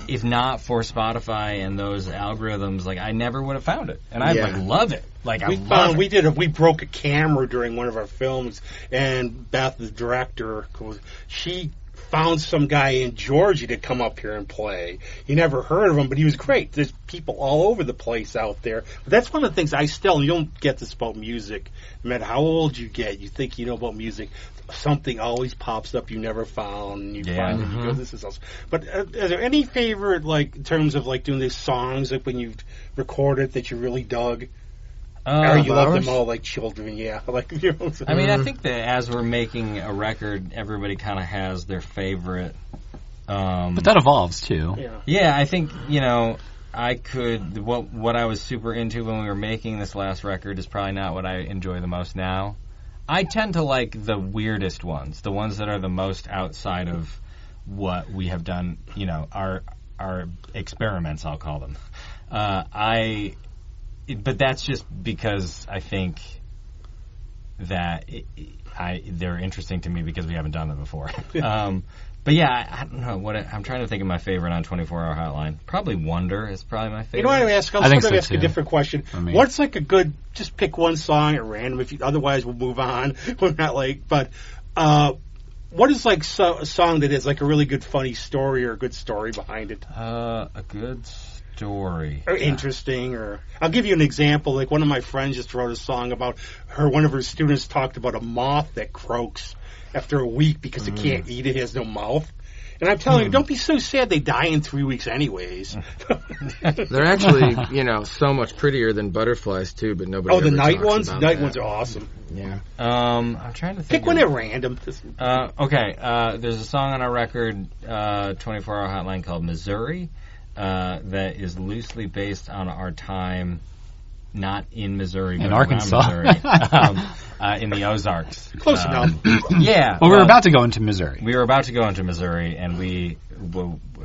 if not for Spotify and those algorithms, I never would have found it. And I, love it. We broke a camera during one of our films, and Beth, the director, she found some guy in Georgia to come up here and play. You never heard of him, but he was great. There's people all over the place out there. But that's one of the things you don't get this about music. No matter how old you get, you think you know about music. Something always pops up you never found, and you find it, you go, this is awesome. But are there any favorite, in terms of, doing these songs, when you've recorded that you really dug? Or you love them all like children, yeah. I think that as we're making a record, everybody kind of has their favorite. But that evolves too. Yeah, I think what I was super into when we were making this last record is probably not what I enjoy the most now. I tend to like the weirdest ones, the ones that are the most outside of what we have done. Our experiments, I'll call them. But that's just because I think that they're interesting to me because we haven't done them before. But yeah, I don't know I'm trying to think of my favorite on 24-Hour Hotline. Probably Wonder is probably my favorite. You know what I'm asking? I think going to so ask too, a different question. What's like a good? Just pick one song at random. Otherwise, we'll move on. We're not like, but what is like a song that has like a really good funny story or a good story behind it? A good story or interesting, or I'll give you an example. Like one of my friends just wrote a song about one of her students talked about a moth that croaks after a week because it can't eat, it has no mouth. And I'm telling you, don't be so sad they die in 3 weeks anyways. They're actually, so much prettier than butterflies too, but nobody ever the night talks ones? about Night that. ones are awesome. Yeah. I'm trying to think. Pick one at random. Okay, there's a song on our record, 24-Hour Hotline, called Missouri, that is loosely based on our time not in Missouri, but in Arkansas. Missouri, in the Ozarks. Close enough. Yeah. Well, we were about to go into Missouri. We were about to go into Missouri, and we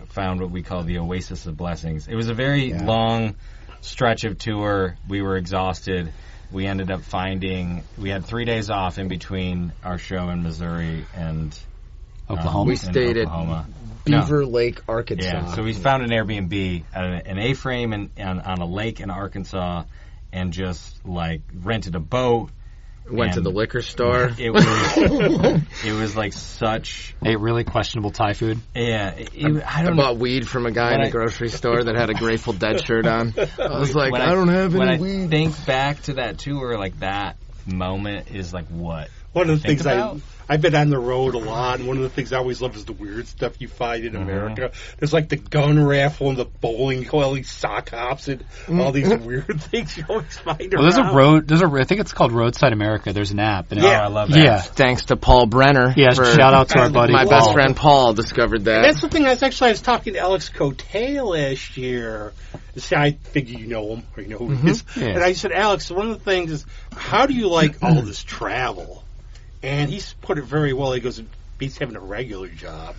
found what we call the Oasis of Blessings. It was a very long stretch of tour. We were exhausted. We ended up we had 3 days off in between our show in Missouri and Oklahoma. We stayed at Beaver Lake, Arkansas. Yeah, so we found an Airbnb at an A-frame on a lake in Arkansas, and just like rented a boat. Went to the liquor store. It was like such... Ate really questionable Thai food. Yeah. I bought weed from a guy in a grocery store that had a Grateful Dead shirt on. I was like, I don't have any weed. When I think back to that tour, like that moment is like what? One of the things I've been on the road a lot, and one of the things I always love is the weird stuff you find in America. There's like the gun raffle and the bowling, all these sock hops and all these weird things you always find around. I think it's called Roadside America. There's an app. And I love that. Yeah. Thanks to Paul Brenner. Yes, shout out to our buddy My Paul. best friend Paul discovered that. And that's the thing. I was talking to Alex Cote last year. See, I figure you know him, or you know who he is. Yeah. And I said, Alex, one of the things is, how do you like all this travel? And he's put it very well. He goes, he's having a regular job.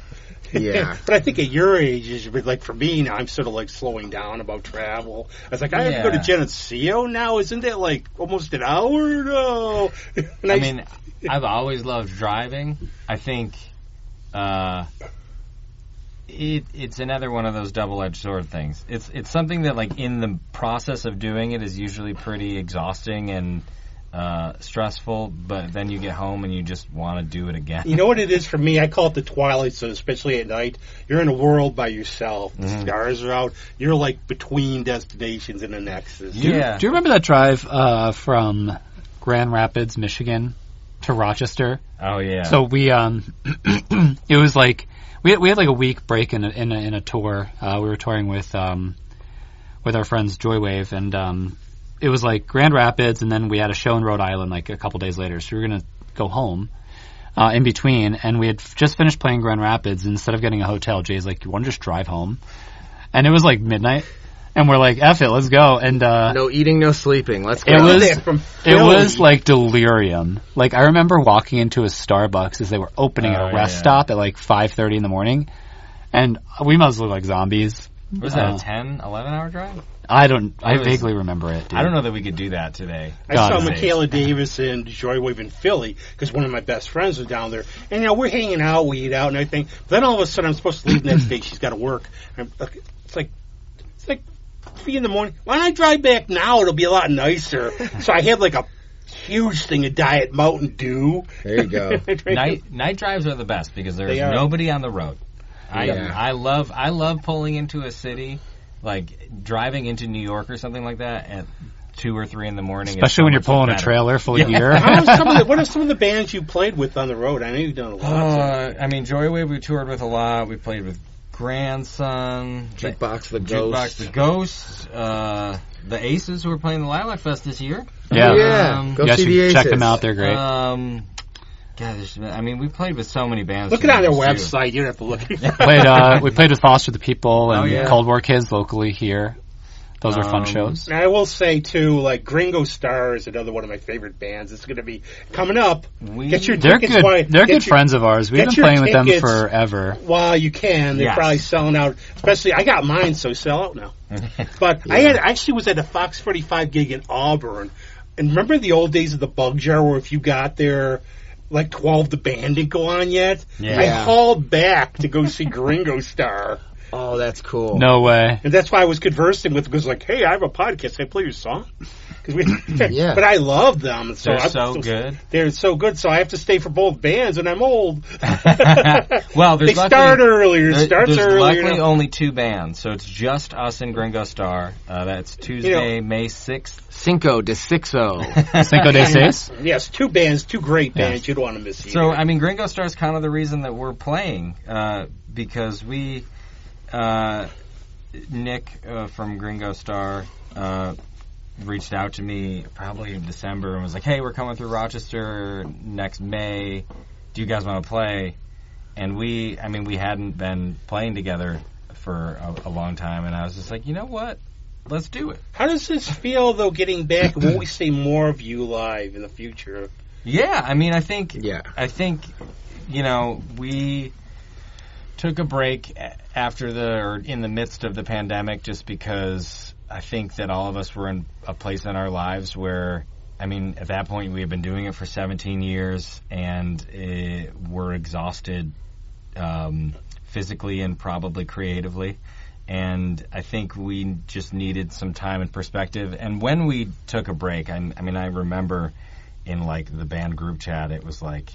Yeah. But I think at your age, like for me now, I'm sort of like slowing down about travel. I was like, I have to go to Geneseo now? Isn't that like almost an hour? No. And I've always loved driving. I think it's another one of those double-edged sword things. It's something that like in the process of doing it is usually pretty exhausting and stressful, but then you get home and you just want to do it again. You know what it is for me? I call it the twilight zone, especially at night. You're in a world by yourself. The stars are out. You're like between destinations in the nexus. Do you remember that drive from Grand Rapids, Michigan to Rochester? Oh, yeah. So we, it was like, we had like a week break in a tour. We were touring with our friends Joywave, and it was like Grand Rapids, and then we had a show in Rhode Island like a couple days later. So we were going to go home in between, and we had just finished playing Grand Rapids. And instead of getting a hotel, Jay's like, "You want to just drive home?" And it was like midnight, and we're like, "F it, let's go." And no eating, no sleeping. Let's go. It was like delirium. Like I remember walking into a Starbucks as they were opening at a rest stop at like 5:30 in the morning, and we must look like zombies. Was that a 10, 11-hour drive? I vaguely remember it, dude. I don't know that we could do that today. I saw Michaela Davis and Joywave in Philly because one of my best friends was down there. And, we're hanging out, we eat out and everything. But then all of a sudden I'm supposed to leave the next day. She's got to work. And it's like 3 in the morning. Why don't I drive back now? It'll be a lot nicer. So I had like a huge thing of Diet Mountain Dew. There you go. Night drives are the best because there's nobody on the road. I love pulling into a city, like driving into New York or something like that at 2 or 3 in the morning. Especially when you're pulling a trailer full of gear. What are some of the bands you played with on the road? I know you've done a lot. Joywave we toured with a lot. We played with Grandson, Jukebox the Ghost, the Aces who were playing the Lilac Fest this year. Yeah, go see the Aces. Check them out; they're great. We played with so many bands. Look it on their website. You don't have to look. We played with Foster the People and Cold War Kids locally here. Those are fun shows. And I will say, too, like Gringo Star is another one of my favorite bands. It's going to be coming up. Get your tickets. They're good friends of ours. We've been playing with them forever. While you can. They're probably selling out. Especially, I got mine, so sell out now. But I actually was at a Fox 45 gig in Auburn And remember the old days of the bug jar where if you got there, like 12, the band didn't go on yet? Yeah. I called back to go see Gringo Star. Oh, that's cool. No way. And that's why I was conversing with, because like, hey, I have a podcast. Can I play your song? Yeah. But I love them. So They're so good. They're so good, so I have to stay for both bands, and I'm old. Well, they start earlier. It starts there's earlier. luckily only 2 bands, so it's just us and Gringo Star. That's Tuesday, May 6th. Cinco de Sixo. Cinco de Seis? Yes, 2 bands, 2 great bands. You don't want to miss either. So, I mean, Gringo Star is kind of the reason that we're playing, because we... Nick from Gringo Star reached out to me probably in December and was like, hey, we're coming through Rochester next May. Do you guys want to play? And we hadn't been playing together for a long time, and I was just like, you know what? Let's do it. How does this feel, though, getting back? Will we see more of you live in the future? Yeah, I mean, I think, you know, we took a break in the midst of the pandemic just because I think that all of us were in a place in our lives where, I mean, at that point we had been doing it for 17 years and we're exhausted physically and probably creatively. And I think we just needed some time and perspective. And when we took a break, I remember in like the band group chat, it was like,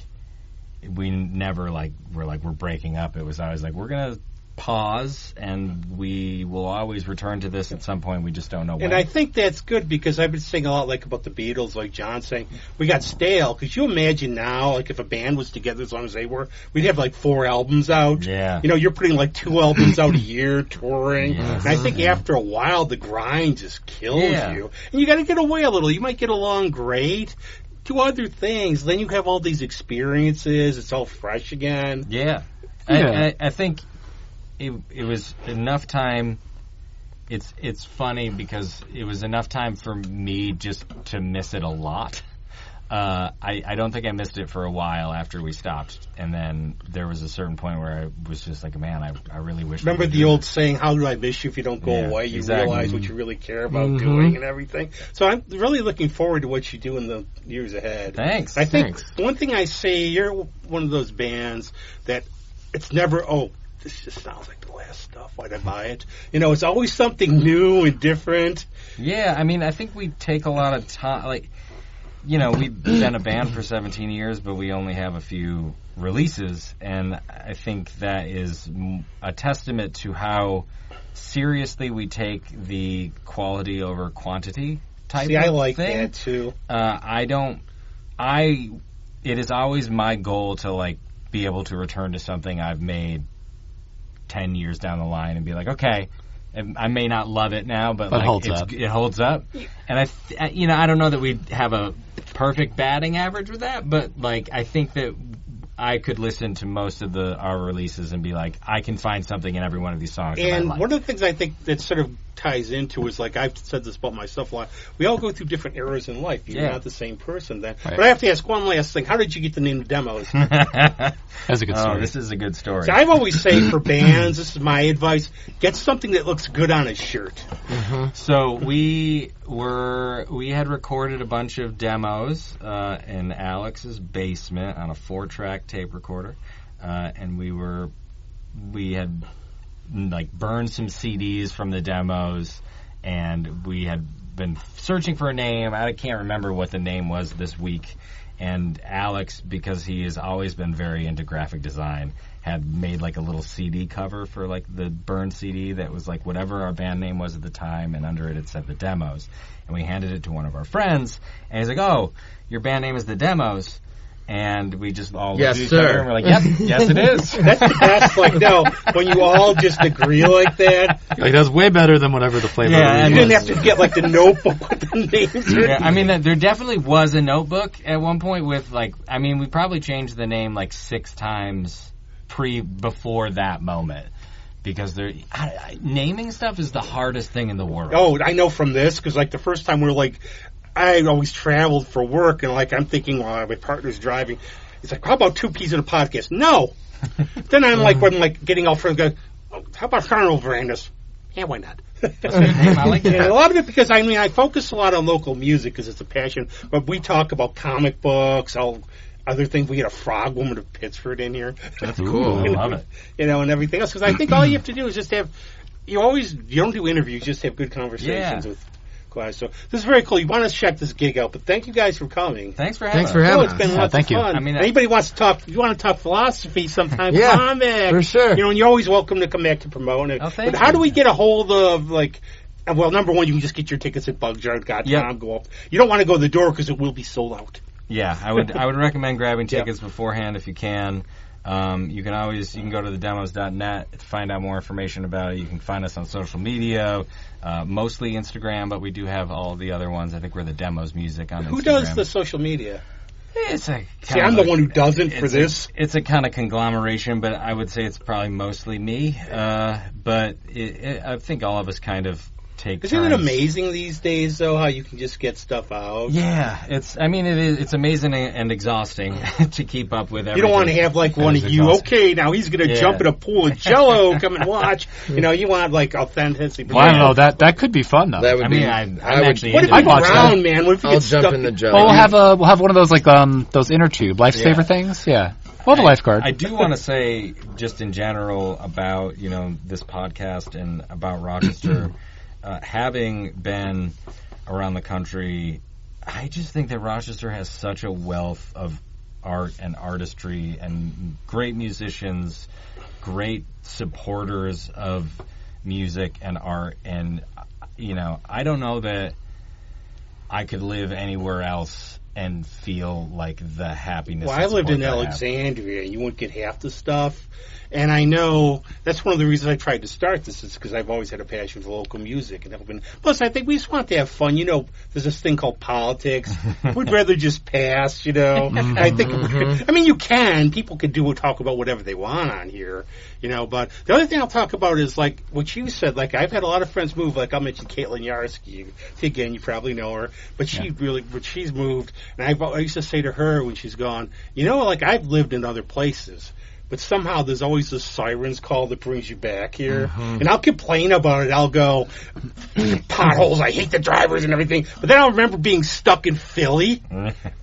we never we're breaking up. It was always like, we're going to pause and we will always return to this at some point. We just don't know when. And I think that's good because I've been saying a lot like about the Beatles, like John saying, we got stale. Could you imagine now, like if a band was together as long as they were, we'd have like 4 albums out. Yeah. You know, you're putting like 2 albums out a year touring. Yes. And I think after a while, the grind just kills you. And you got to get away a little. You might get along great. Do other things. Then you have all these experiences. It's all fresh again. Yeah. I think it was enough time. It's funny because it was enough time for me just to miss it a lot. I don't think I missed it for a while after we stopped. And then there was a certain point where I was just like, man, I really wish. Remember the old saying, how do I miss you if you don't go away? You realize what you really care about doing and everything. So I'm really looking forward to what you do in the years ahead. Thanks. I think one thing I say, you're one of those bands that it's never, this just sounds like the last stuff. Why'd I buy it? You know, it's always something new and different. Yeah, I mean, I think we take a lot of time. Like, you know, we've been a band for 17 years, but we only have a few releases, and I think that is a testament to how seriously we take the quality over quantity type of thing. See, I like that, too. It is always my goal to, like, be able to return to something I've made 10 years down the line and be like, okay, I may not love it now, but like, it holds up. And I don't know that we have a perfect batting average with that, but like, I think that I could listen to most of our releases and be like, I can find something in every one of these songs. And one of the things I think that sort of ties into is, like, I've said this about myself a lot, we all go through different eras in life. You're not the same person then. Right. But I have to ask one last thing. How did you get the name of Demos? That's a good story. This is a good story. So I've always say for bands, this is my advice, get something that looks good on a shirt. Mm-hmm. So we had recorded a bunch of demos in Alex's basement on a 4-track tape recorder, and we had like burned some CDs from the demos, and we had been searching for a name. I can't remember what the name was this week, and Alex, because he has always been very into graphic design, had made like a little CD cover for like the burned CD that was like whatever our band name was at the time, and under it said The Demos. And we handed it to one of our friends, and he's like, "Oh, your band name is The Demos." And we just all looked at each other and we're like, yep, yes it is. That's the best, like, no, when you all just agree like that. Like, that's way better than whatever the flavor was. You didn't have to get, like, the notebook with the names. Yeah, I mean, there definitely was a notebook at one point with, like, I mean, we probably changed the name, like, 6 times before that moment. Because naming stuff is the hardest thing in the world. Oh, I know from this, because, like, the first time we were, like, I always traveled for work, and like I'm thinking while my partner's driving, it's like, how about 2 Ps in a podcast? No. Then I'm like, when I'm like getting all friends, go, how about Carnival Verandas? Yeah, why not? That's a good name. I like that. And a lot of it because, I mean, I focus a lot on local music because it's a passion, but we talk about comic books, other things. We get a frog woman of Pittsford in here. That's cool. I love it. You know, and everything else. Because I think all you have to do is just have, you don't do interviews, just have good conversations with guys. So this is very cool. You want to check this gig out, but thank you guys for coming. Thanks for having us. It's been lots of fun. You. I mean, anybody wants to talk, if you want to talk philosophy sometime, come on back. For sure. You know, and you're always welcome to come back to promote it. But how do we get a hold of, like, well, number one, you can just get your tickets at bugjar.com. Go up. You don't want to go to the door because it will be sold out. Yeah, I would recommend grabbing tickets beforehand if you can. You can go to thedemos.net to find out more information about it. You can find us on social media, mostly Instagram, but we do have all the other ones. I think we're the Demos Music on Instagram. Who does the social media? I'm the one who doesn't for this. It's a kind of conglomeration, but I would say it's probably mostly me. But I think all of us kind of take. Isn't it amazing these days, though, how you can just get stuff out? Yeah, it's amazing and exhausting to keep up with everything. You don't want to have like one of you. Okay, now he's going to jump in a pool of Jello. Come and watch. You know, you want like authenticity. Well, I don't know. That could be fun though. That would be. I'm actually. What if I'd watch that, man? What if you I'll get jump stuck in the Jello. Well, we'll have one of those like those inner tube lifesaver things. Yeah. Well, the lifeguard. I do want to say, just in general, about this podcast and about Rochester. Having been around the country, I just think that Rochester has such a wealth of art and artistry and great musicians, great supporters of music and art. And, I don't know that I could live anywhere else and feel like the happiness. Well, I lived in Alexandria, and you wouldn't get half the stuff. And I know that's one of the reasons I tried to start this is because I've always had a passion for local music. And plus, I think we just want to have fun. There's this thing called politics. We'd rather just pass, I think, I mean, you can. People can talk about whatever they want on here, But the other thing I'll talk about is, like, what you said. Like, I've had a lot of friends move. Like, I'll mention Caitlin Yarsky. Again, you probably know her. But she's moved. And I used to say to her when she's gone, like, I've lived in other places. But somehow there's always this sirens call that brings you back here. Mm-hmm. And I'll complain about it. I'll go, potholes, I hate the drivers and everything. But then I'll remember being stuck in Philly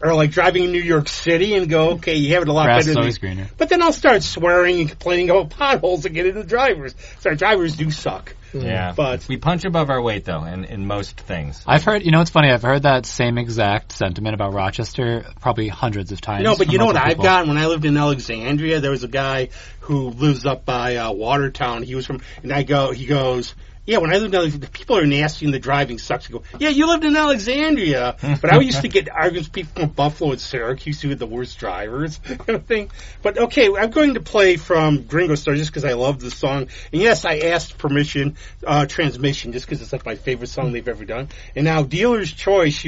or like driving in New York City and go, okay, you have it a lot better than me. But then I'll start swearing and complaining about potholes again to the drivers. So our drivers do suck. Yeah, but we punch above our weight, though, in most things. I've heard, it's funny, I've heard that same exact sentiment about Rochester probably hundreds of times. No, but you know what I've gotten? When I lived in Alexandria, there was a guy who lives up by Watertown. He goes, yeah, when I lived in Alexandria, people are nasty and the driving sucks. I go, yeah, you lived in Alexandria. But I used to get arguments with people from Buffalo and Syracuse who had the worst drivers kind of thing. But okay, I'm going to play from Gringo Star just because I love the song. And yes, I asked permission, transmission, just because it's like my favorite song they've ever done. And now, Dealer's Choice,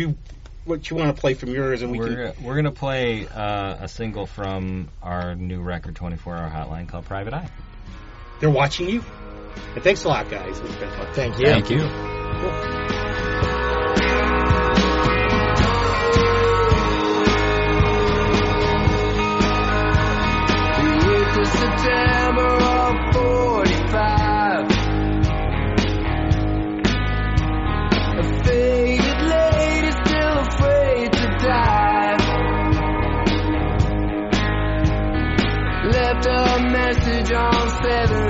what you want to play from yours? And we're going to play a single from our new record, 24-Hour Hotline, called Private Eye. They're watching you? And thanks a lot, guys. It's been fun. Thank you. Thank you. September of 45. A faded lady still afraid to die. Left a message on feather